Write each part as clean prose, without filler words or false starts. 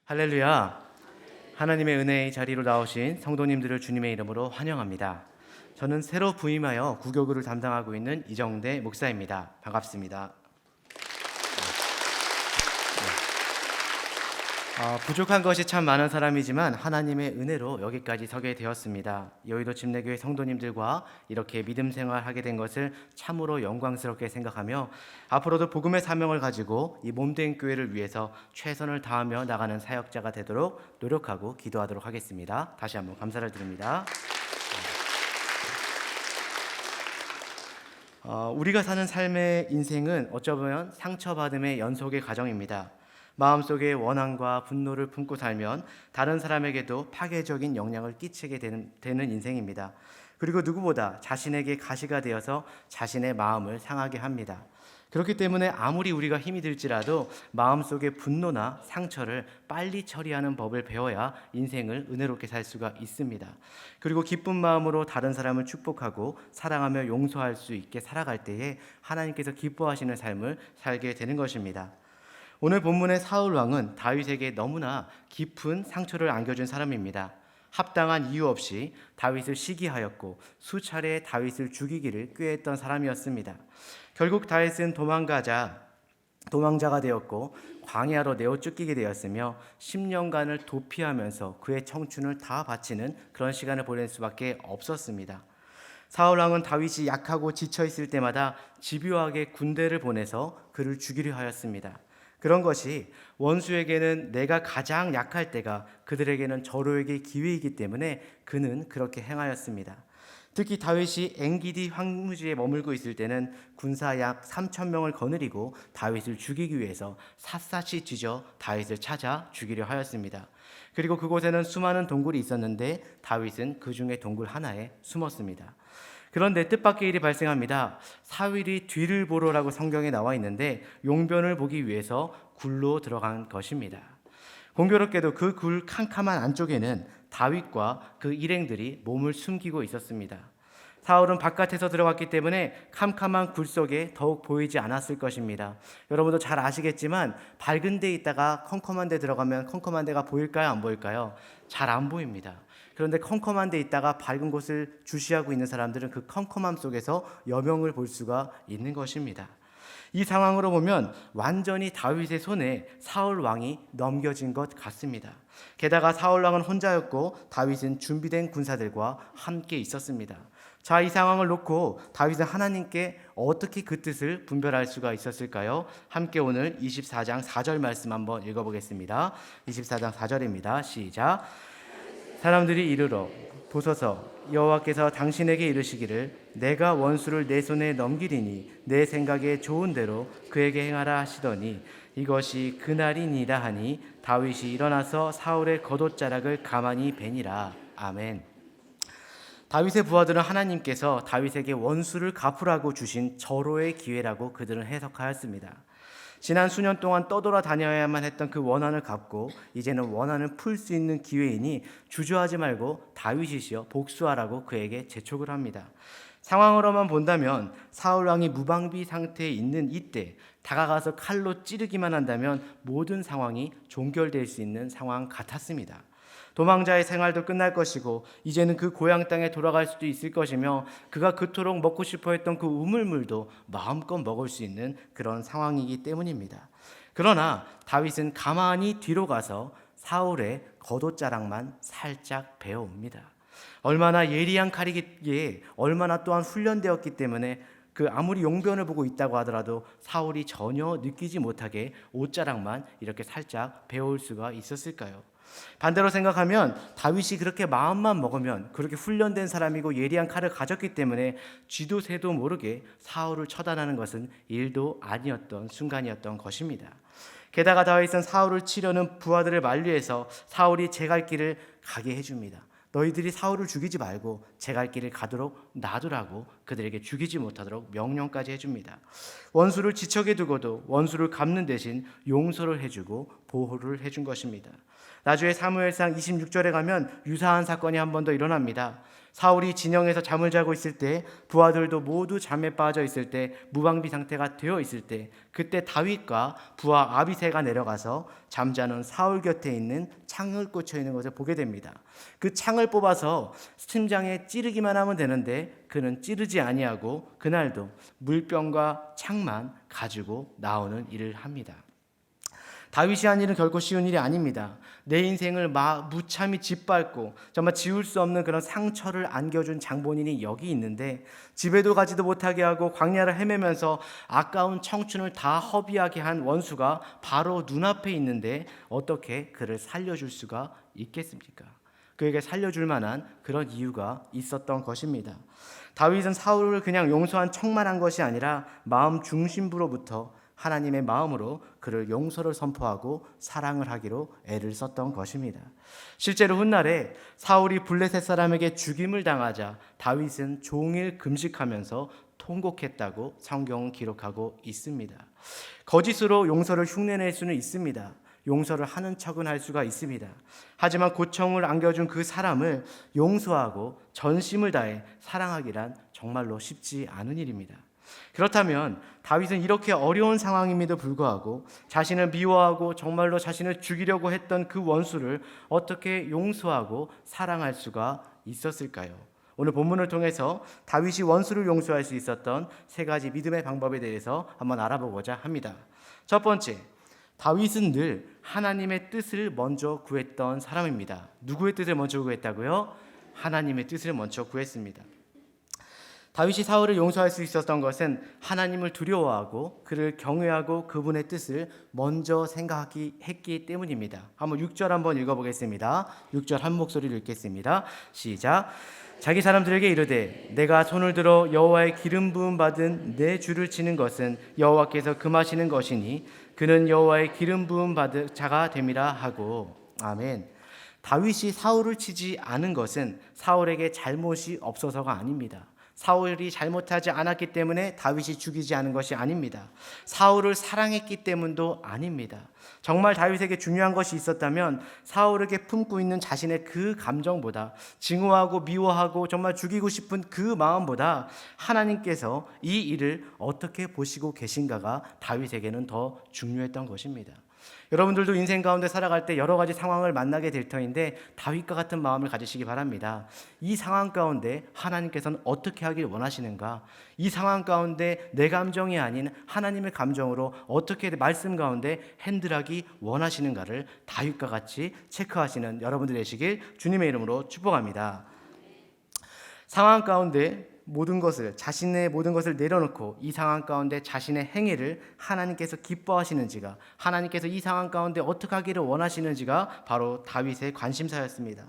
할렐루야. 하나님의 은혜의 자리로 나오신 성도님들을 주님의 이름으로 환영합니다. 저는 새로 부임하여 구교구를 담당하고 있는 이정대 목사입니다. 반갑습니다. 부족한 것이 참 많은 사람이지만 하나님의 은혜로 여기까지 서게 되었습니다. 여의도 집내교회 성도님들과 이렇게 믿음 생활하게 된 것을 참으로 영광스럽게 생각하며 앞으로도 복음의 사명을 가지고 이 몸된 교회를 위해서 최선을 다하며 나가는 사역자가 되도록 노력하고 기도하도록 하겠습니다. 다시 한번 감사를 드립니다. 우리가 사는 삶의 인생은 어쩌면 상처받음의 연속의 과정입니다. 마음속에 원한과 분노를 품고 살면 다른 사람에게도 파괴적인 영향을 끼치게 되는 인생입니다. 그리고 누구보다 자신에게 가시가 되어서 자신의 마음을 상하게 합니다. 그렇기 때문에 아무리 우리가 힘이 들지라도 마음속의 분노나 상처를 빨리 처리하는 법을 배워야 인생을 은혜롭게 살 수가 있습니다. 그리고 기쁜 마음으로 다른 사람을 축복하고 사랑하며 용서할 수 있게 살아갈 때에 하나님께서 기뻐하시는 삶을 살게 되는 것입니다. 오늘 본문의 사울 왕은 다윗에게 너무나 깊은 상처를 안겨준 사람입니다. 합당한 이유 없이 다윗을 시기하였고 수차례 다윗을 죽이기를 꾀했던 사람이었습니다. 결국 다윗은 도망자가 되었고 광야로 내어 쫓기게 되었으며 10년간을 도피하면서 그의 청춘을 다 바치는 그런 시간을 보낼 수밖에 없었습니다. 사울 왕은 다윗이 약하고 지쳐 있을 때마다 집요하게 군대를 보내서 그를 죽이려 하였습니다. 그런 것이 원수에게는 내가 가장 약할 때가 그들에게는 저로에게 기회이기 때문에 그는 그렇게 행하였습니다. 특히 다윗이 엔기디 황무지에 머물고 있을 때는 군사 약 3,000명을 거느리고 다윗을 죽이기 위해서 샅샅이 뒤져 다윗을 찾아 죽이려 하였습니다. 그리고 그곳에는 수많은 동굴이 있었는데 다윗은 그 중에 동굴 하나에 숨었습니다. 그런데 뜻밖의 일이 발생합니다. 사울이 뒤를 보러라고 성경에 나와 있는데 용변을 보기 위해서 굴로 들어간 것입니다. 공교롭게도 그 굴 캄캄한 안쪽에는 다윗과 그 일행들이 몸을 숨기고 있었습니다. 사울은 바깥에서 들어갔기 때문에 캄캄한 굴 속에 더욱 보이지 않았을 것입니다. 여러분도 잘 아시겠지만 밝은 데 있다가 컴컴한 데 들어가면 컴컴한 데가 보일까요? 안 보일까요? 잘 안 보입니다. 그런데 컴컴한 데 있다가 밝은 곳을 주시하고 있는 사람들은 그 컴컴함 속에서 여명을 볼 수가 있는 것입니다. 이 상황으로 보면 완전히 다윗의 손에 사울 왕이 넘겨진 것 같습니다. 게다가 사울 왕은 혼자였고 다윗은 준비된 군사들과 함께 있었습니다. 자, 이 상황을 놓고 다윗은 하나님께 어떻게 그 뜻을 분별할 수가 있었을까요? 함께 오늘 24장 4절 말씀 한번 읽어보겠습니다. 24장 4절입니다. 시작. 사람들이 이르러 보소서, 여호와께서 당신에게 이르시기를 내가 원수를 내 손에 넘기리니 내 생각에 좋은 대로 그에게 행하라 하시더니 이것이 그날이니라 하니 다윗이 일어나서 사울의 겉옷자락을 가만히 베니라. 아멘. 다윗의 부하들은 하나님께서 다윗에게 원수를 갚으라고 주신 절호의 기회라고 그들은 해석하였습니다. 지난 수년 동안 떠돌아다녀야만 했던 그 원한을 갚고 이제는 원한을 풀 수 있는 기회이니 주저하지 말고 다윗이시여 복수하라고 그에게 재촉을 합니다. 상황으로만 본다면 사울 왕이 무방비 상태에 있는 이때 다가가서 칼로 찌르기만 한다면 모든 상황이 종결될 수 있는 상황 같았습니다. 도망자의 생활도 끝날 것이고 이제는 그 고향 땅에 돌아갈 수도 있을 것이며 그가 그토록 먹고 싶어 했던 그 우물물도 마음껏 먹을 수 있는 그런 상황이기 때문입니다. 그러나 다윗은 가만히 뒤로 가서 사울의 겉옷자락만 살짝 베어옵니다. 얼마나 예리한 칼이기에 얼마나 또한 훈련되었기 때문에 그 아무리 용변을 보고 있다고 하더라도 사울이 전혀 느끼지 못하게 옷자락만 이렇게 살짝 베어올 수가 있었을까요? 반대로 생각하면 다윗이 그렇게 마음만 먹으면 그렇게 훈련된 사람이고 예리한 칼을 가졌기 때문에 쥐도 새도 모르게 사울을 처단하는 것은 일도 아니었던 순간이었던 것입니다. 게다가 다윗은 사울을 치려는 부하들을 만류해서 사울이 제 갈 길을 가게 해줍니다. 너희들이 사울을 죽이지 말고 제 갈 길을 가도록 놔두라고 그들에게 죽이지 못하도록 명령까지 해줍니다. 원수를 지척에 두고도 원수를 갚는 대신 용서를 해주고 보호를 해준 것입니다. 나중에 사무엘상 26절에 가면 유사한 사건이 한 번 더 일어납니다. 사울이 진영에서 잠을 자고 있을 때, 부하들도 모두 잠에 빠져 있을 때, 무방비 상태가 되어 있을 때, 그때 다윗과 부하 아비새가 내려가서 잠자는 사울 곁에 있는 창을 꽂혀 있는 것을 보게 됩니다. 그 창을 뽑아서 심장에 찌르기만 하면 되는데 그는 찌르지 아니하고 그날도 물병과 창만 가지고 나오는 일을 합니다. 다윗이 한 일은 결코 쉬운 일이 아닙니다. 내 인생을 무참히 짓밟고 정말 지울 수 없는 그런 상처를 안겨준 장본인이 여기 있는데, 집에도 가지도 못하게 하고 광야를 헤매면서 아까운 청춘을 다 허비하게 한 원수가 바로 눈앞에 있는데 어떻게 그를 살려줄 수가 있겠습니까? 그에게 살려줄 만한 그런 이유가 있었던 것입니다. 다윗은 사울을 그냥 용서한 척만 한 것이 아니라 마음 중심부로부터 하나님의 마음으로 그를 용서를 선포하고 사랑을 하기로 애를 썼던 것입니다. 실제로 훗날에 사울이 블레셋 사람에게 죽임을 당하자 다윗은 종일 금식하면서 통곡했다고 성경은 기록하고 있습니다. 거짓으로 용서를 흉내낼 수는 있습니다. 용서를 하는 척은 할 수가 있습니다. 하지만 고통을 안겨준 그 사람을 용서하고 전심을 다해 사랑하기란 정말로 쉽지 않은 일입니다. 그렇다면 다윗은 이렇게 어려운 상황임에도 불구하고 자신을 미워하고 정말로 자신을 죽이려고 했던 그 원수를 어떻게 용서하고 사랑할 수가 있었을까요? 오늘 본문을 통해서 다윗이 원수를 용서할 수 있었던 세 가지 믿음의 방법에 대해서 한번 알아보고자 합니다. 첫 번째, 다윗은 늘 하나님의 뜻을 먼저 구했던 사람입니다. 누구의 뜻을 먼저 구했다고요? 하나님의 뜻을 먼저 구했습니다. 다윗이 사울을 용서할 수 있었던 것은 하나님을 두려워하고 그를 경외하고 그분의 뜻을 먼저 생각했기 때문입니다. 한번 6절 한번 읽어보겠습니다. 6절 한 목소리로 읽겠습니다. 시작. 자기 사람들에게 이르되 내가 손을 들어 여호와의 기름 부음 받은 내 주를 치는 것은 여호와께서 금하시는 것이니 그는 여호와의 기름 부음 받은 자가 됨이라 하고. 아멘. 다윗이 사울을 치지 않은 것은 사울에게 잘못이 없어서가 아닙니다. 사울이 잘못하지 않았기 때문에 다윗이 죽이지 않은 것이 아닙니다. 사울을 사랑했기 때문도 아닙니다. 정말 다윗에게 중요한 것이 있었다면 사울에게 품고 있는 자신의 그 감정보다, 증오하고 미워하고 정말 죽이고 싶은 그 마음보다 하나님께서 이 일을 어떻게 보시고 계신가가 다윗에게는 더 중요했던 것입니다. 여러분들도 인생 가운데 살아갈 때 여러 가지 상황을 만나게 될 터인데 다윗과 같은 마음을 가지시기 바랍니다. 이 상황 가운데 하나님께서는 어떻게 하길 원하시는가? 이 상황 가운데 내 감정이 아닌 하나님의 감정으로 어떻게 말씀 가운데 핸들하기 원하시는가를 다윗과 같이 체크하시는 여러분들 되시길 주님의 이름으로 축복합니다. 상황 가운데 자신의 모든 것을 내려놓고 이 상황 가운데 자신의 행위를 하나님께서 기뻐하시는지가, 하나님께서 이 상황 가운데 어떻게 하기를 원하시는지가 바로 다윗의 관심사였습니다.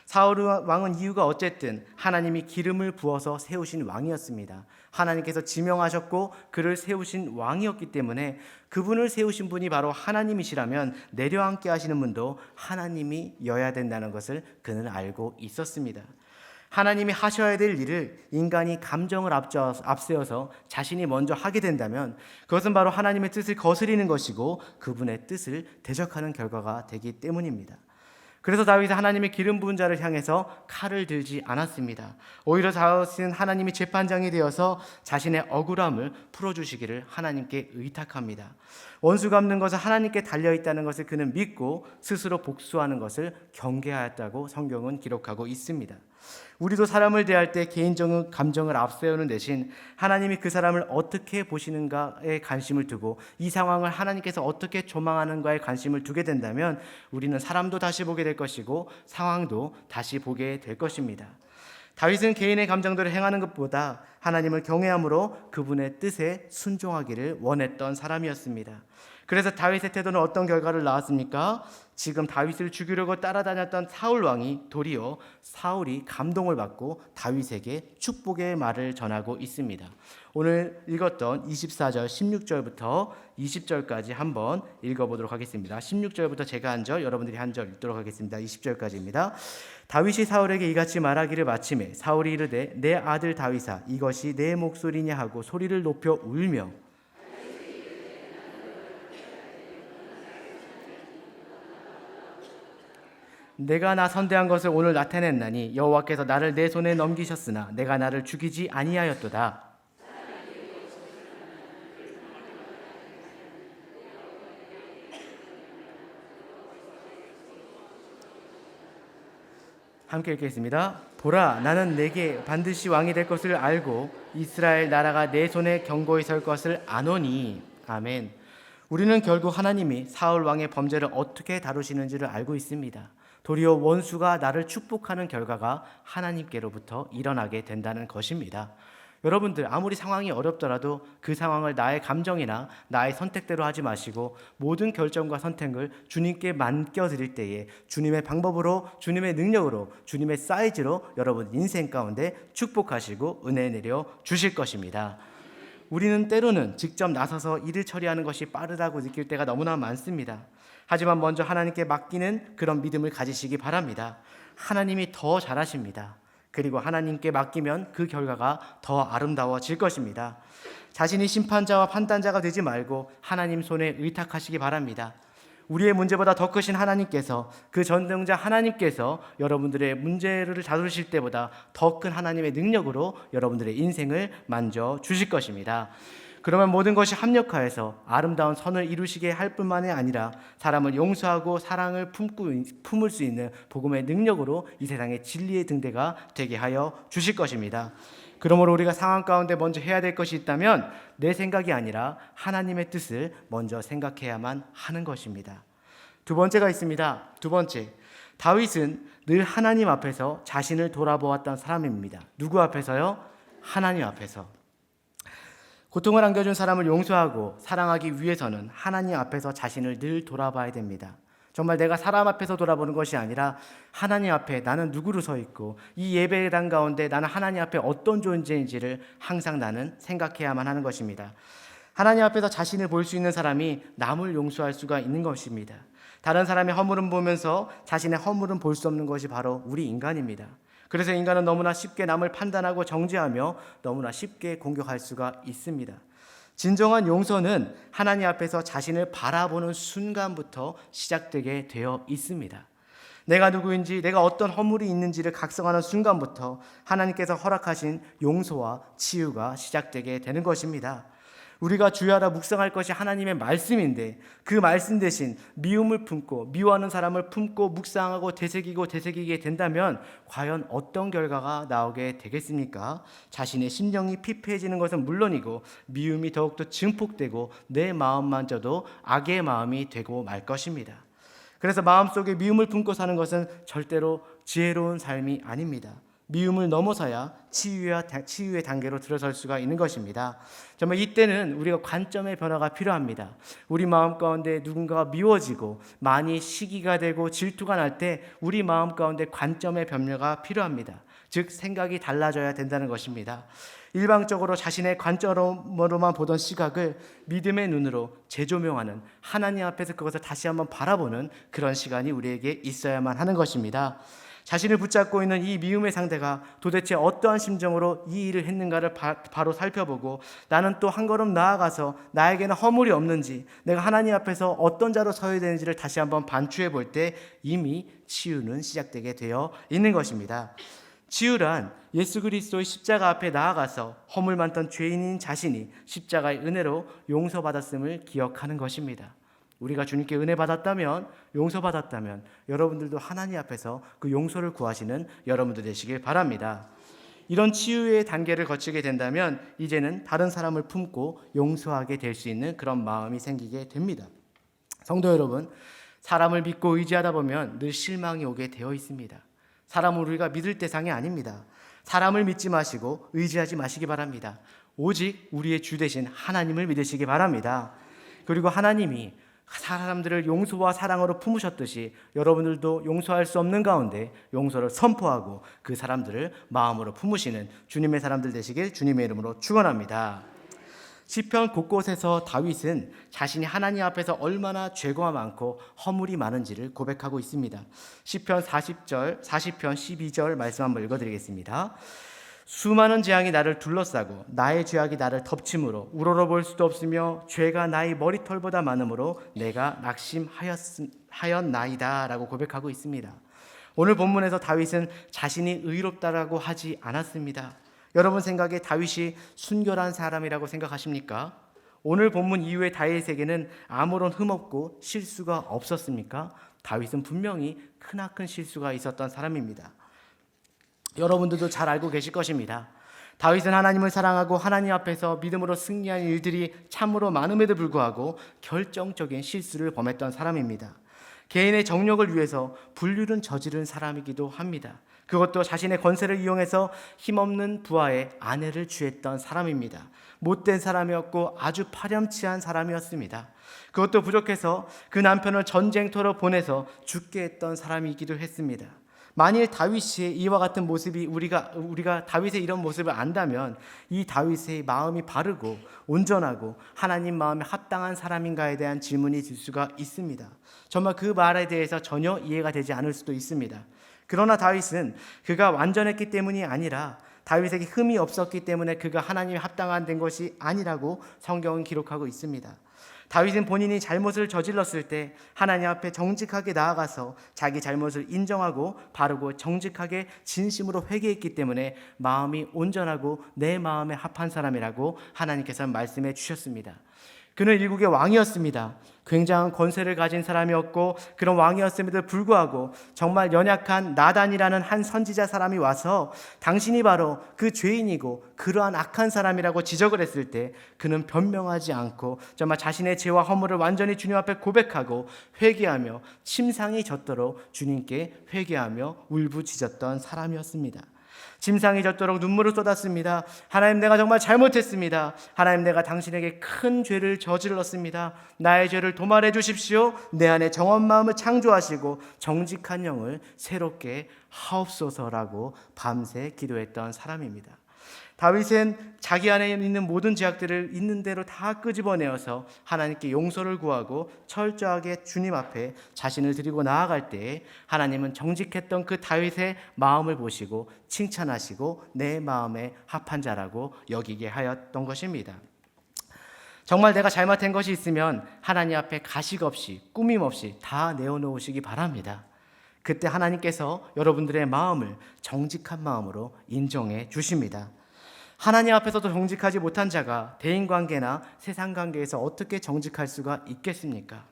사울 왕은 이유가 어쨌든 하나님이 기름을 부어서 세우신 왕이었습니다. 하나님께서 지명하셨고 그를 세우신 왕이었기 때문에 그분을 세우신 분이 바로 하나님이시라면 내려앉게 하시는 분도 하나님이여야 된다는 것을 그는 알고 있었습니다. 하나님이 하셔야 될 일을 인간이 감정을 앞세워서 자신이 먼저 하게 된다면 그것은 바로 하나님의 뜻을 거스리는 것이고 그분의 뜻을 대적하는 결과가 되기 때문입니다. 그래서 다윗은 하나님의 기름 부은 자를 향해서 칼을 들지 않았습니다. 오히려 다윗은 하나님이 재판장이 되어서 자신의 억울함을 풀어주시기를 하나님께 의탁합니다. 원수 갚는 것은 하나님께 달려있다는 것을 그는 믿고 스스로 복수하는 것을 경계하였다고 성경은 기록하고 있습니다. 우리도 사람을 대할 때 개인적인 감정을 앞세우는 대신 하나님이 그 사람을 어떻게 보시는가에 관심을 두고 이 상황을 하나님께서 어떻게 조망하는가에 관심을 두게 된다면 우리는 사람도 다시 보게 될 것이고 상황도 다시 보게 될 것입니다. 다윗은 개인의 감정대로 행하는 것보다 하나님을 경외함으로 그분의 뜻에 순종하기를 원했던 사람이었습니다. 그래서 다윗의 태도는 어떤 결과를 낳았습니까? 지금 다윗을 죽이려고 따라다녔던 사울 왕이 도리어 사울이 감동을 받고 다윗에게 축복의 말을 전하고 있습니다. 오늘 읽었던 24절 16절부터 20절까지 한번 읽어보도록 하겠습니다. 16절부터 제가 한 절, 여러분들이 한 절 읽도록 하겠습니다. 20절까지입니다. 다윗이 사울에게 이같이 말하기를 마침에 사울이 이르되 내 아들 다윗아 이것이 내 목소리냐 하고 소리를 높여 울며 내가 나 선대한 것을 오늘 나타냈나니 여호와께서 나를 내 손에 넘기셨으나 내가 나를 죽이지 아니하였도다. 함께 읽겠습니다. 보라, 나는 내게 반드시 왕이 될 것을 알고 이스라엘 나라가 내 손에 견고히 설 것을 아노니. 아멘. 우리는 결국 하나님이 사울 왕의 범죄를 어떻게 다루시는지를 알고 있습니다. 도리어 원수가 나를 축복하는 결과가 하나님께로부터 일어나게 된다는 것입니다. 여러분들, 아무리 상황이 어렵더라도 그 상황을 나의 감정이나 나의 선택대로 하지 마시고 모든 결정과 선택을 주님께 맡겨드릴 때에 주님의 방법으로, 주님의 능력으로, 주님의 사이즈로 여러분 인생 가운데 축복하시고 은혜 내려 주실 것입니다. 우리는 때로는 직접 나서서 일을 처리하는 것이 빠르다고 느낄 때가 너무나 많습니다. 하지만 먼저 하나님께 맡기는 그런 믿음을 가지시기 바랍니다. 하나님이 더 잘하십니다. 그리고 하나님께 맡기면 그 결과가 더 아름다워질 것입니다. 자신이 심판자와 판단자가 되지 말고 하나님 손에 의탁하시기 바랍니다. 우리의 문제보다 더 크신 하나님께서, 그 전능자 하나님께서 여러분들의 문제를 다루실 때보다 더 큰 하나님의 능력으로 여러분들의 인생을 만져 주실 것입니다. 그러면 모든 것이 합력하여서 아름다운 선을 이루시게 할 뿐만이 아니라 사람을 용서하고 사랑을 품을 수 있는 복음의 능력으로 이 세상의 진리의 등대가 되게 하여 주실 것입니다. 그러므로 우리가 상황 가운데 먼저 해야 될 것이 있다면 내 생각이 아니라 하나님의 뜻을 먼저 생각해야만 하는 것입니다. 두 번째가 있습니다. 두 번째, 다윗은 늘 하나님 앞에서 자신을 돌아보았던 사람입니다. 누구 앞에서요? 하나님 앞에서. 고통을 안겨준 사람을 용서하고 사랑하기 위해서는 하나님 앞에서 자신을 늘 돌아봐야 됩니다. 정말 내가 사람 앞에서 돌아보는 것이 아니라 하나님 앞에 나는 누구로 서 있고 이 예배당 가운데 나는 하나님 앞에 어떤 존재인지를 항상 나는 생각해야만 하는 것입니다. 하나님 앞에서 자신을 볼 수 있는 사람이 남을 용서할 수가 있는 것입니다. 다른 사람의 허물은 보면서 자신의 허물은 볼 수 없는 것이 바로 우리 인간입니다. 그래서 인간은 너무나 쉽게 남을 판단하고 정죄하며 너무나 쉽게 공격할 수가 있습니다. 진정한 용서는 하나님 앞에서 자신을 바라보는 순간부터 시작되게 되어 있습니다. 내가 누구인지, 내가 어떤 허물이 있는지를 각성하는 순간부터 하나님께서 허락하신 용서와 치유가 시작되게 되는 것입니다. 우리가 주야라 묵상할 것이 하나님의 말씀인데 그 말씀 대신 미움을 품고 미워하는 사람을 품고 묵상하고 되새기게 된다면 과연 어떤 결과가 나오게 되겠습니까? 자신의 심령이 피폐해지는 것은 물론이고 미움이 더욱더 증폭되고 내 마음만저도 악의 마음이 되고 말 것입니다. 그래서 마음속에 미움을 품고 사는 것은 절대로 지혜로운 삶이 아닙니다. 미움을 넘어서야 치유의 단계로 들어설 수가 있는 것입니다. 정말 이때는 우리가 관점의 변화가 필요합니다. 우리 마음 가운데 누군가가 미워지고 많이 시기가 되고 질투가 날 때 우리 마음 가운데 관점의 변화가 필요합니다. 즉 생각이 달라져야 된다는 것입니다. 일방적으로 자신의 관점으로만 보던 시각을 믿음의 눈으로 재조명하는, 하나님 앞에서 그것을 다시 한번 바라보는 그런 시간이 우리에게 있어야만 하는 것입니다. 자신을 붙잡고 있는 이 미움의 상대가 도대체 어떠한 심정으로 이 일을 했는가를 바로 살펴보고 나는 또 한 걸음 나아가서 나에게는 허물이 없는지, 내가 하나님 앞에서 어떤 자로 서야 되는지를 다시 한번 반추해 볼 때 이미 치유는 시작되게 되어 있는 것입니다. 치유란 예수 그리스도의 십자가 앞에 나아가서 허물 많던 죄인인 자신이 십자가의 은혜로 용서받았음을 기억하는 것입니다. 우리가 주님께 은혜 받았다면, 용서받았다면 여러분들도 하나님 앞에서 그 용서를 구하시는 여러분들 되시길 바랍니다. 이런 치유의 단계를 거치게 된다면 이제는 다른 사람을 품고 용서하게 될 수 있는 그런 마음이 생기게 됩니다. 성도 여러분, 사람을 믿고 의지하다 보면 늘 실망이 오게 되어 있습니다. 사람은 우리가 믿을 대상이 아닙니다. 사람을 믿지 마시고 의지하지 마시기 바랍니다. 오직 우리의 주 되신 하나님을 믿으시기 바랍니다. 그리고 하나님이 사람들을 용서와 사랑으로 품으셨듯이 여러분들도 용서할 수 없는 가운데 용서를 선포하고 그 사람들을 마음으로 품으시는 주님의 사람들 되시길 주님의 이름으로 축원합니다. 시편 곳곳에서 다윗은 자신이 하나님 앞에서 얼마나 죄가 많고 허물이 많은지를 고백하고 있습니다. 시편 40편 12절 말씀 한번 읽어드리겠습니다. 수많은 재앙이 나를 둘러싸고 나의 죄악이 나를 덮침으로 우러러볼 수도 없으며 죄가 나의 머리털보다 많으므로 내가 낙심하였나이다 라고 고백하고 있습니다. 오늘 본문에서 다윗은 자신이 의롭다라고 하지 않았습니다. 여러분 생각에 다윗이 순결한 사람이라고 생각하십니까? 오늘 본문 이후에 다윗에게는 아무런 흠없고 실수가 없었습니까? 다윗은 분명히 크나큰 실수가 있었던 사람입니다. 여러분들도 잘 알고 계실 것입니다. 다윗은 하나님을 사랑하고 하나님 앞에서 믿음으로 승리한 일들이 참으로 많음에도 불구하고 결정적인 실수를 범했던 사람입니다. 개인의 정력을 위해서 불륜을 저지른 사람이기도 합니다. 그것도 자신의 권세를 이용해서 힘없는 부하의 아내를 취했던 사람입니다. 못된 사람이었고 아주 파렴치한 사람이었습니다. 그것도 부족해서 그 남편을 전쟁터로 보내서 죽게 했던 사람이기도 했습니다. 만일 다윗이 이와 같은 모습이 우리가 다윗의 이런 모습을 안다면 이 다윗의 마음이 바르고 온전하고 하나님 마음에 합당한 사람인가에 대한 질문이 들 수가 있습니다. 정말 그 말에 대해서 전혀 이해가 되지 않을 수도 있습니다. 그러나 다윗은 그가 완전했기 때문이 아니라 다윗에게 흠이 없었기 때문에 그가 하나님에 합당한 된 것이 아니라고 성경은 기록하고 있습니다. 다윗은 본인이 잘못을 저질렀을 때 하나님 앞에 정직하게 나아가서 자기 잘못을 인정하고 바르고 정직하게 진심으로 회개했기 때문에 마음이 온전하고 내 마음에 합한 사람이라고 하나님께서 말씀해 주셨습니다. 그는 일국의 왕이었습니다. 굉장한 권세를 가진 사람이었고 그런 왕이었음에도 불구하고 정말 연약한 나단이라는 한 선지자 사람이 와서 당신이 바로 그 죄인이고 그러한 악한 사람이라고 지적을 했을 때 그는 변명하지 않고 정말 자신의 죄와 허물을 완전히 주님 앞에 고백하고 회개하며 침상이 젖도록 주님께 회개하며 울부짖었던 사람이었습니다. 침상이 젖도록 눈물을 쏟았습니다. 하나님, 내가 정말 잘못했습니다. 하나님, 내가 당신에게 큰 죄를 저질렀습니다. 나의 죄를 도말해 주십시오. 내 안에 정한 마음을 창조하시고 정직한 영을 새롭게 하옵소서라고 밤새 기도했던 사람입니다. 다윗은 자기 안에 있는 모든 죄악들을 있는 대로 다 끄집어내어서 하나님께 용서를 구하고 철저하게 주님 앞에 자신을 드리고 나아갈 때에 하나님은 정직했던 그 다윗의 마음을 보시고 칭찬하시고 내 마음에 합한 자라고 여기게 하였던 것입니다. 정말 내가 잘못한 것이 있으면 하나님 앞에 가식 없이 꾸밈 없이 다 내어놓으시기 바랍니다. 그때 하나님께서 여러분들의 마음을 정직한 마음으로 인정해 주십니다. 하나님 앞에서도 정직하지 못한 자가 대인관계나 세상관계에서 어떻게 정직할 수가 있겠습니까?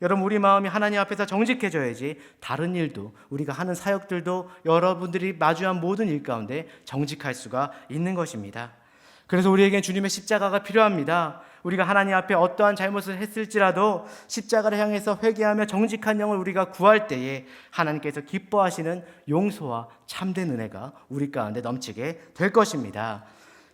여러분, 우리 마음이 하나님 앞에서 정직해져야지 다른 일도, 우리가 하는 사역들도 여러분들이 마주한 모든 일 가운데 정직할 수가 있는 것입니다. 그래서 우리에겐 주님의 십자가가 필요합니다. 우리가 하나님 앞에 어떠한 잘못을 했을지라도 십자가를 향해서 회개하며 정직한 영을 우리가 구할 때에 하나님께서 기뻐하시는 용서와 참된 은혜가 우리 가운데 넘치게 될 것입니다.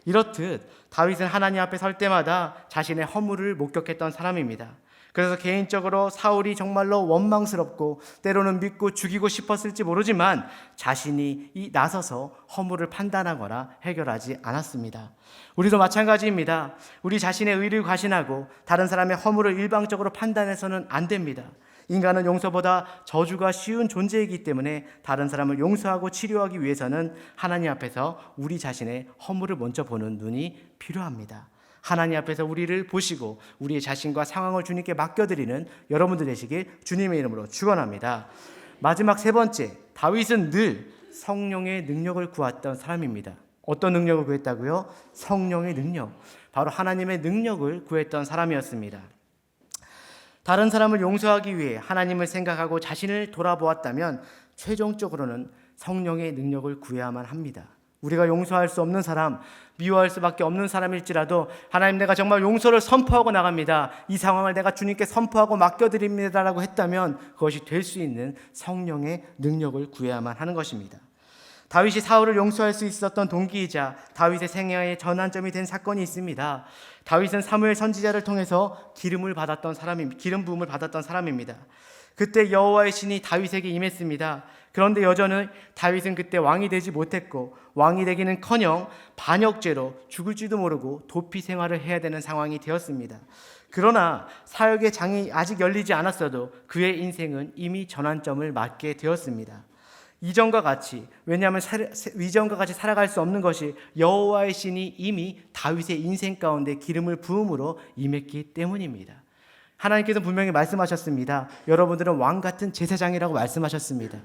이렇듯 다윗은 하나님 앞에 설 때마다 자신의 허물을 목격했던 사람입니다. 그래서 개인적으로 사울이 정말로 원망스럽고 때로는 믿고 죽이고 싶었을지 모르지만 자신이 나서서 허물을 판단하거나 해결하지 않았습니다. 우리도 마찬가지입니다. 우리 자신의 의를 과신하고 다른 사람의 허물을 일방적으로 판단해서는 안 됩니다. 인간은 용서보다 저주가 쉬운 존재이기 때문에 다른 사람을 용서하고 치료하기 위해서는 하나님 앞에서 우리 자신의 허물을 먼저 보는 눈이 필요합니다. 하나님 앞에서 우리를 보시고 우리의 자신과 상황을 주님께 맡겨드리는 여러분들 되시길 주님의 이름으로 축원합니다. 마지막 세 번째, 다윗은 늘 성령의 능력을 구했던 사람입니다. 어떤 능력을 구했다고요? 성령의 능력. 바로 하나님의 능력을 구했던 사람이었습니다. 다른 사람을 용서하기 위해 하나님을 생각하고 자신을 돌아보았다면 최종적으로는 성령의 능력을 구해야만 합니다. 우리가 용서할 수 없는 사람, 미워할 수밖에 없는 사람일지라도 하나님, 내가 정말 용서를 선포하고 나갑니다. 이 상황을 내가 주님께 선포하고 맡겨드립니다라고 했다면 그것이 될 수 있는 성령의 능력을 구해야만 하는 것입니다. 다윗이 사울을 용서할 수 있었던 동기이자 다윗의 생애의 전환점이 된 사건이 있습니다. 다윗은 사무엘 선지자를 통해서 기름 부음을 받았던 사람입니다. 그때 여호와의 신이 다윗에게 임했습니다. 그런데 여전히 다윗은 그때 왕이 되지 못했고 왕이 되기는커녕 반역죄로 죽을지도 모르고 도피 생활을 해야 되는 상황이 되었습니다. 그러나 사역의 장이 아직 열리지 않았어도 그의 인생은 이미 전환점을 맞게 되었습니다. 이전과 같이, 왜냐하면 이전과 같이 살아갈 수 없는 것이 여호와의 신이 이미 다윗의 인생 가운데 기름을 부음으로 임했기 때문입니다. 하나님께서 분명히 말씀하셨습니다. 여러분들은 왕 같은 제사장이라고 말씀하셨습니다.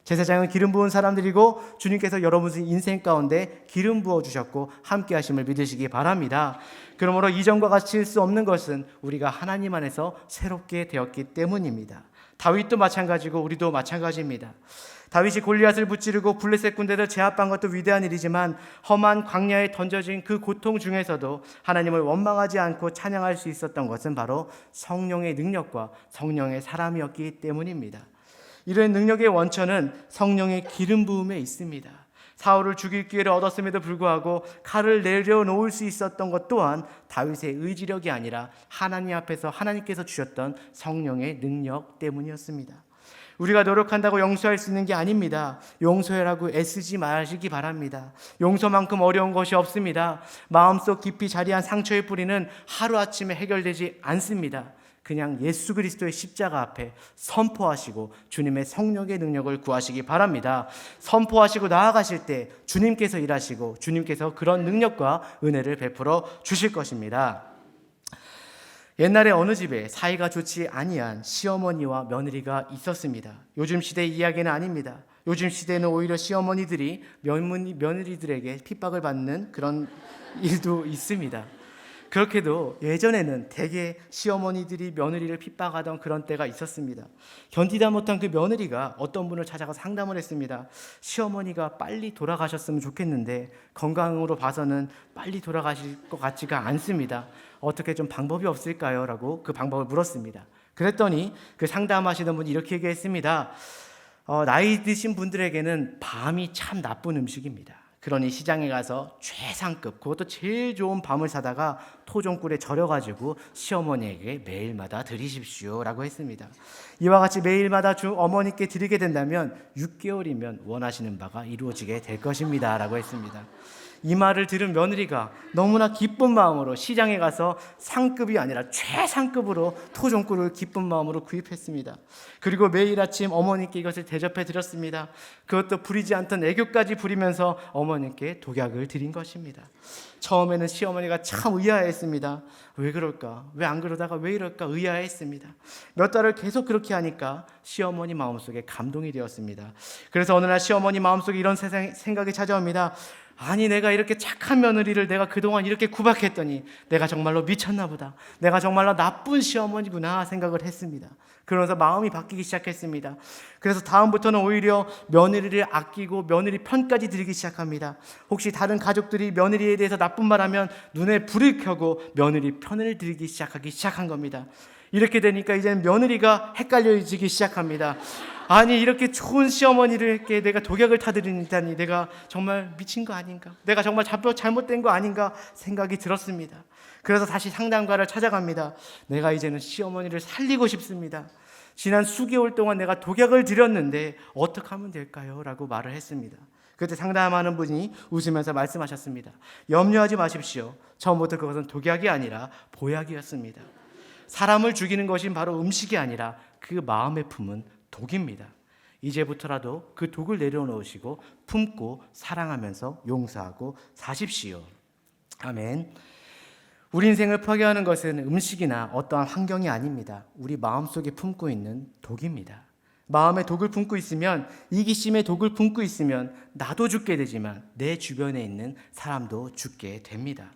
제사장은 기름 부은 사람들이고 주님께서 여러분 인생 가운데 기름 부어 주셨고 함께 하심을 믿으시기 바랍니다. 그러므로 이전과 같이 수 없는 것은 우리가 하나님 안에서 새롭게 되었기 때문입니다. 다윗도 마찬가지고 우리도 마찬가지입니다. 다윗이 골리앗을 무찌르고 블레셋 군대를 제압한 것도 위대한 일이지만 험한 광야에 던져진 그 고통 중에서도 하나님을 원망하지 않고 찬양할 수 있었던 것은 바로 성령의 능력과 성령의 사람이었기 때문입니다. 이런 능력의 원천은 성령의 기름 부음에 있습니다. 사울을 죽일 기회를 얻었음에도 불구하고 칼을 내려놓을 수 있었던 것 또한 다윗의 의지력이 아니라 하나님 앞에서 하나님께서 주셨던 성령의 능력 때문이었습니다. 우리가 노력한다고 용서할 수 있는 게 아닙니다. 용서해라고 애쓰지 마시기 바랍니다. 용서만큼 어려운 것이 없습니다. 마음속 깊이 자리한 상처의 뿌리는 하루아침에 해결되지 않습니다. 그냥 예수 그리스도의 십자가 앞에 선포하시고 주님의 성령의 능력을 구하시기 바랍니다. 선포하시고 나아가실 때 주님께서 일하시고 주님께서 그런 능력과 은혜를 베풀어 주실 것입니다. 옛날에 어느 집에 사이가 좋지 아니한 시어머니와 며느리가 있었습니다. 요즘 시대의 이야기는 아닙니다. 요즘 시대는 오히려 시어머니들이 며느리들에게 핍박을 받는 그런 일도 있습니다. 그렇게도 예전에는 대개 시어머니들이 며느리를 핍박하던 그런 때가 있었습니다. 견디다 못한 그 며느리가 어떤 분을 찾아가 상담을 했습니다. 시어머니가 빨리 돌아가셨으면 좋겠는데 건강으로 봐서는 빨리 돌아가실 것 같지가 않습니다. 어떻게 좀 방법이 없을까요? 라고 그 방법을 물었습니다. 그랬더니 그 상담하시던 분이 이렇게 얘기했습니다. 나이 드신 분들에게는 밤이 참 나쁜 음식입니다. 그러니 시장에 가서 최상급, 그것도 제일 좋은 밤을 사다가 토종꿀에 절여가지고 시어머니에게 매일마다 드리십시오 라고 했습니다. 이와 같이 매일마다 어머니께 드리게 된다면 6개월이면 원하시는 바가 이루어지게 될 것입니다 라고 했습니다. 이 말을 들은 며느리가 너무나 기쁜 마음으로 시장에 가서 상급이 아니라 최상급으로 토종꿀을 기쁜 마음으로 구입했습니다. 그리고 매일 아침 어머니께 이것을 대접해 드렸습니다. 그것도 부리지 않던 애교까지 부리면서 어머니께 독약을 드린 것입니다. 처음에는 시어머니가 참 의아해했습니다. 왜 그럴까? 왜 안 그러다가 왜 이럴까? 의아해했습니다. 몇 달을 계속 그렇게 하니까 시어머니 마음속에 감동이 되었습니다. 그래서 어느 날 시어머니 마음속에 이런 생각이 찾아옵니다. 아니, 내가 이렇게 착한 며느리를 내가 그동안 이렇게 구박했더니 내가 정말로 미쳤나 보다. 내가 정말로 나쁜 시어머니구나 생각을 했습니다. 그러면서 마음이 바뀌기 시작했습니다. 그래서 다음부터는 오히려 며느리를 아끼고 며느리 편까지 들기 시작합니다. 혹시 다른 가족들이 며느리에 대해서 나쁜 말하면 눈에 불을 켜고 며느리 편을 들기 시작한 겁니다. 이렇게 되니까 이제는 며느리가 헷갈려지기 시작합니다. 아니, 이렇게 좋은 시어머니를게 내가 독약을 타드리다니 내가 정말 미친 거 아닌가? 내가 정말 잘못된 거 아닌가 생각이 들었습니다. 그래서 다시 상담가를 찾아갑니다. 내가 이제는 시어머니를 살리고 싶습니다. 지난 수개월 동안 내가 독약을 드렸는데 어떻게 하면 될까요? 라고 말을 했습니다. 그때 상담하는 분이 웃으면서 말씀하셨습니다. 염려하지 마십시오. 처음부터 그것은 독약이 아니라 보약이었습니다. 사람을 죽이는 것이 바로 음식이 아니라 그 마음에 품은 독입니다. 이제부터라도 그 독을 내려놓으시고 품고 사랑하면서 용서하고 사십시오. 아멘. 우리 인생을 파괴하는 것은 음식이나 어떠한 환경이 아닙니다. 우리 마음속에 품고 있는 독입니다. 마음에 독을 품고 있으면, 이기심에 독을 품고 있으면 나도 죽게 되지만 내 주변에 있는 사람도 죽게 됩니다.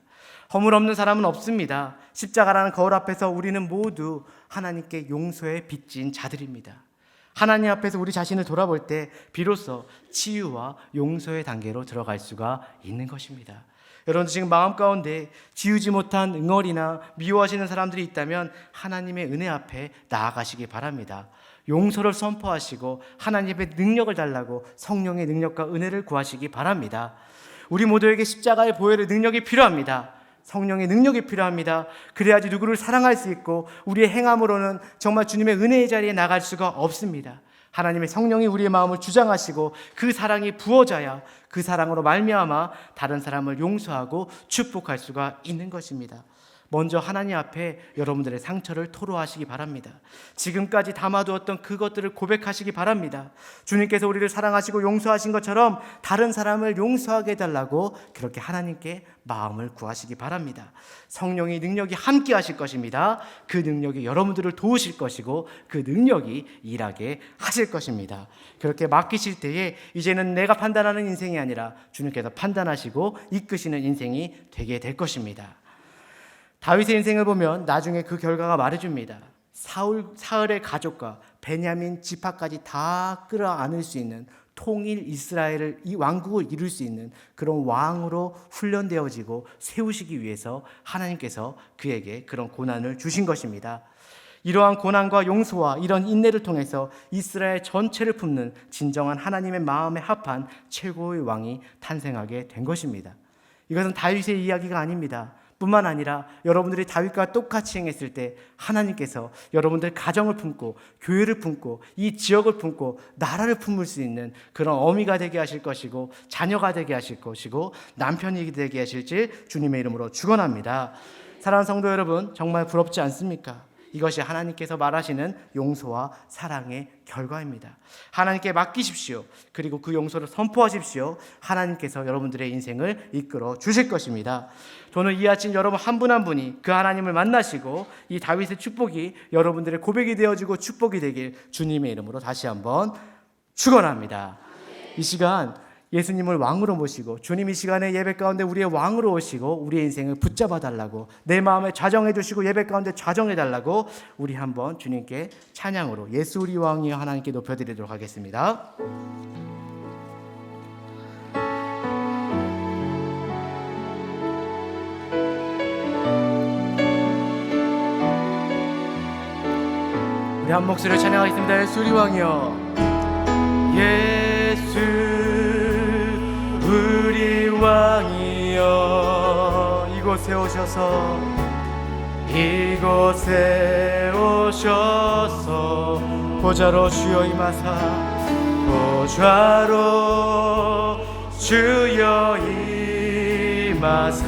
허물 없는 사람은 없습니다. 십자가라는 거울 앞에서 우리는 모두 하나님께 용서에 빚진 자들입니다. 하나님 앞에서 우리 자신을 돌아볼 때 비로소 치유와 용서의 단계로 들어갈 수가 있는 것입니다. 여러분, 지금 마음 가운데 지우지 못한 응어리나 미워하시는 사람들이 있다면 하나님의 은혜 앞에 나아가시기 바랍니다. 용서를 선포하시고 하나님의 능력을 달라고 성령의 능력과 은혜를 구하시기 바랍니다. 우리 모두에게 십자가의 보혈의 능력이 필요합니다. 성령의 능력이 필요합니다. 그래야지 누구를 사랑할 수 있고 우리의 행함으로는 정말 주님의 은혜의 자리에 나갈 수가 없습니다. 하나님의 성령이 우리의 마음을 주장하시고 그 사랑이 부어져야 그 사랑으로 말미암아 다른 사람을 용서하고 축복할 수가 있는 것입니다. 먼저 하나님 앞에 여러분들의 상처를 토로하시기 바랍니다. 지금까지 담아두었던 그것들을 고백하시기 바랍니다. 주님께서 우리를 사랑하시고 용서하신 것처럼 다른 사람을 용서하게 해달라고 그렇게 하나님께 마음을 구하시기 바랍니다. 성령의 능력이 함께 하실 것입니다. 그 능력이 여러분들을 도우실 것이고 그 능력이 일하게 하실 것입니다. 그렇게 맡기실 때에 이제는 내가 판단하는 인생이 아니라 주님께서 판단하시고 이끄시는 인생이 되게 될 것입니다. 다윗의 인생을 보면 나중에 그 결과가 말해줍니다. 사울의 가족과 베냐민 지파까지 다 끌어안을 수 있는 통일 이스라엘을, 이 왕국을 이룰 수 있는 그런 왕으로 훈련되어지고 세우시기 위해서 하나님께서 그에게 그런 고난을 주신 것입니다. 이러한 고난과 용서와 이런 인내를 통해서 이스라엘 전체를 품는 진정한 하나님의 마음에 합한 최고의 왕이 탄생하게 된 것입니다. 이것은 다윗의 이야기가 아닙니다. 뿐만 아니라 여러분들이 다윗과 똑같이 행했을 때 하나님께서 여러분들 가정을 품고 교회를 품고 이 지역을 품고 나라를 품을 수 있는 그런 어미가 되게 하실 것이고 자녀가 되게 하실 것이고 남편이 되게 하실지 주님의 이름으로 축원합니다. 사랑하는 성도 여러분, 정말 부럽지 않습니까? 이것이 하나님께서 말하시는 용서와 사랑의 결과입니다. 하나님께 맡기십시오. 그리고 그 용서를 선포하십시오. 하나님께서 여러분들의 인생을 이끌어 주실 것입니다. 저는 이 아침 여러분 한 분 한 분이 그 하나님을 만나시고 이 다윗의 축복이 여러분들의 고백이 되어지고 축복이 되길 주님의 이름으로 다시 한번 축원합니다. 이 시간 예수님을 왕으로 모시고 주님 이 시간에 예배 가운데 우리의 왕으로 오시고 우리의 인생을 붙잡아 달라고 내 마음에 좌정해 주시고 예배 가운데 좌정해 달라고 우리 한번 주님께 찬양으로 예수 우리 왕이여 하나님께 높여드리도록 하겠습니다. 우리 한 목소리로 찬양하겠습니다. 예수 우리 왕이여 예수 우리 왕이여 이곳에 오셔서 보좌로 주여 임하사 보좌로 주여 임하사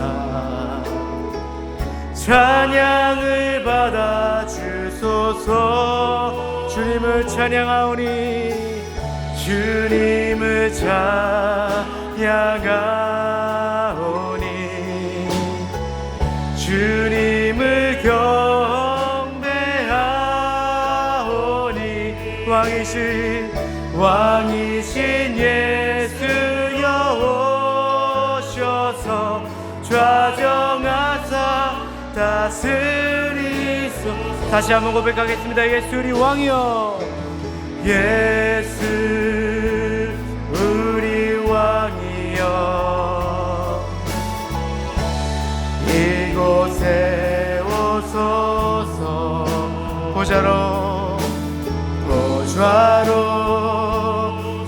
찬양을 받아 주소서. 주님을 찬양하오니 주님을 찬양하오니 주님을 경배하오니 왕이신 예수여 오셔서 좌정하사 다스리소. 다시 한번 고백하겠습니다. 예수 우리 왕이여 예수 우리 왕이여 이곳에 오소서. 보좌로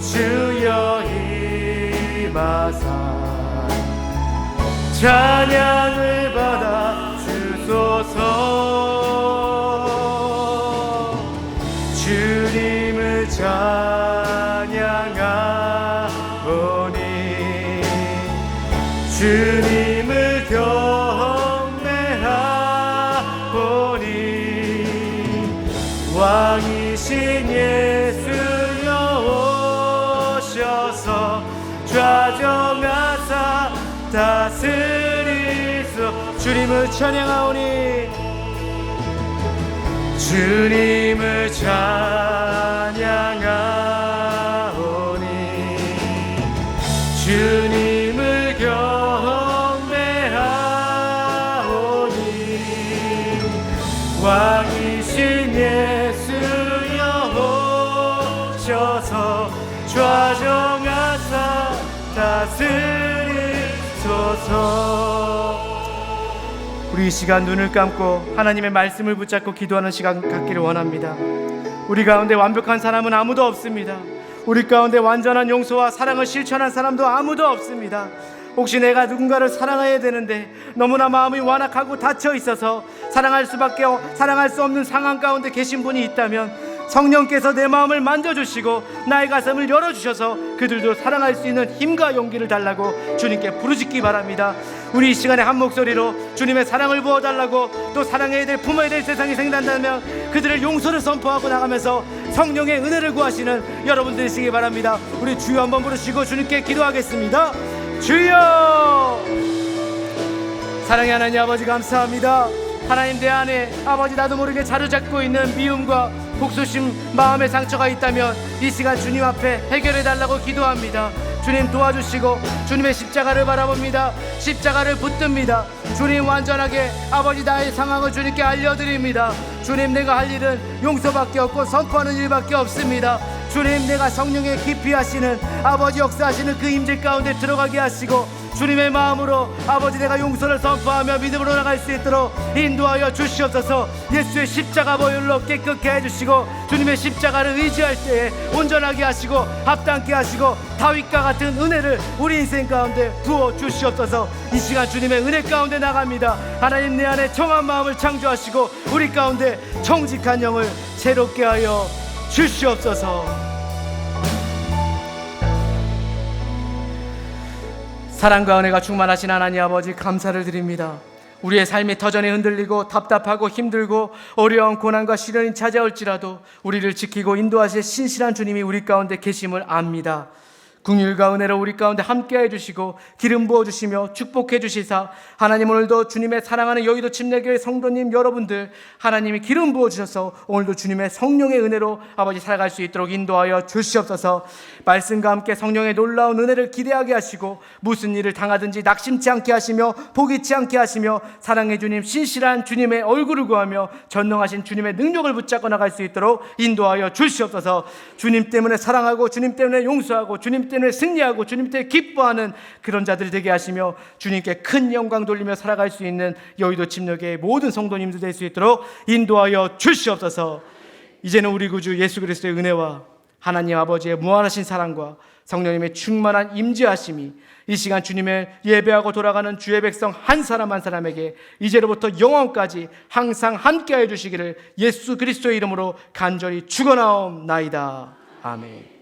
주여 임하사 찬양을 받아 주소서. 주님을 찬양하오니 주님을 경배하오니 왕이신 예수여 오셔서 좌정하사 다스리소. 주님을 찬양하오니 주님을 찬양하오니 주님을 경배하오니 왕이신 예수여 오셔서 좌정하사 다스리소서. 우리 이 시간 눈을 감고 하나님의 말씀을 붙잡고 기도하는 시간 갖기를 원합니다. 우리 가운데 완벽한 사람은 아무도 없습니다. 우리 가운데 완전한 용서와 사랑을 실천한 사람도 아무도 없습니다. 혹시 내가 누군가를 사랑해야 되는데 너무나 마음이 완악하고 닫혀 있어서 사랑할 수 없는 상황 가운데 계신 분이 있다면 성령께서 내 마음을 만져주시고 나의 가슴을 열어주셔서 그들도 사랑할 수 있는 힘과 용기를 달라고 주님께 부르짖기 바랍니다. 우리 이 시간에 한 목소리로 주님의 사랑을 부어달라고, 또 사랑해야 될, 품어야 될 세상이 생긴다면 그들을 용서를 선포하고 나가면서 성령의 은혜를 구하시는 여러분 되시기 바랍니다. 우리 주여 한번 부르시고 주님께 기도하겠습니다. 주여! 사랑의 하나님 아버지, 감사합니다. 하나님, 내 안에 아버지 나도 모르게 자리잡고 있는 미움과 복수심, 마음의 상처가 있다면 이 시간 주님 앞에 해결해달라고 기도합니다. 주님 도와주시고 주님의 십자가를 바라봅니다. 십자가를 붙듭니다. 주님, 완전하게 아버지 나의 상황을 주님께 알려드립니다. 주님, 내가 할 일은 용서밖에 없고 선포하는 일밖에 없습니다. 주님, 내가 성령의 깊이 하시는 아버지 역사하시는 그 임재 가운데 들어가게 하시고 주님의 마음으로 아버지 내가 용서를 선포하며 믿음으로 나갈 수 있도록 인도하여 주시옵소서. 예수의 십자가 보혈로 깨끗게 해주시고 주님의 십자가를 의지할 때에 온전하게 하시고 합당케 하시고 다윗과 같은 은혜를 우리 인생 가운데 부어 주시옵소서. 이 시간 주님의 은혜 가운데 나갑니다. 하나님, 내 안에 정한 마음을 창조하시고 우리 가운데 정직한 영을 새롭게 하여 주시옵소서. 사랑과 은혜가 충만하신 하나님 아버지, 감사를 드립니다. 우리의 삶이 터전히 흔들리고 답답하고 힘들고 어려운 고난과 시련이 찾아올지라도 우리를 지키고 인도하실 신실한 주님이 우리 가운데 계심을 압니다. 긍휼과 은혜로 우리 가운데 함께해 주시고 기름 부어주시며 축복해 주시사 하나님, 오늘도 주님의 사랑하는 여의도 침례교회 성도님 여러분들 하나님이 기름 부어주셔서 오늘도 주님의 성령의 은혜로 아버지 살아갈 수 있도록 인도하여 주시옵소서. 말씀과 함께 성령의 놀라운 은혜를 기대하게 하시고 무슨 일을 당하든지 낙심치 않게 하시며 포기치 않게 하시며 사랑의 주님, 신실한 주님의 얼굴을 구하며 전능하신 주님의 능력을 붙잡고 나갈 수 있도록 인도하여 주시옵소서. 주님 때문에 사랑하고 주님 때문에 용서하고 주님 때문에 승리하고 주님 때문에 기뻐하는 그런 자들이 되게 하시며 주님께 큰 영광 돌리며 살아갈 수 있는 여의도 침례교회의 모든 성도님들 될 수 있도록 인도하여 주시옵소서. 이제는 우리 구주 예수 그리스도의 은혜와 하나님 아버지의 무한하신 사랑과 성령님의 충만한 임재하심이 이 시간 주님을 예배하고 돌아가는 주의 백성 한 사람 한 사람에게 이제로부터 영원까지 항상 함께하여 주시기를 예수 그리스도의 이름으로 간절히 축원하옵나이다. 아멘.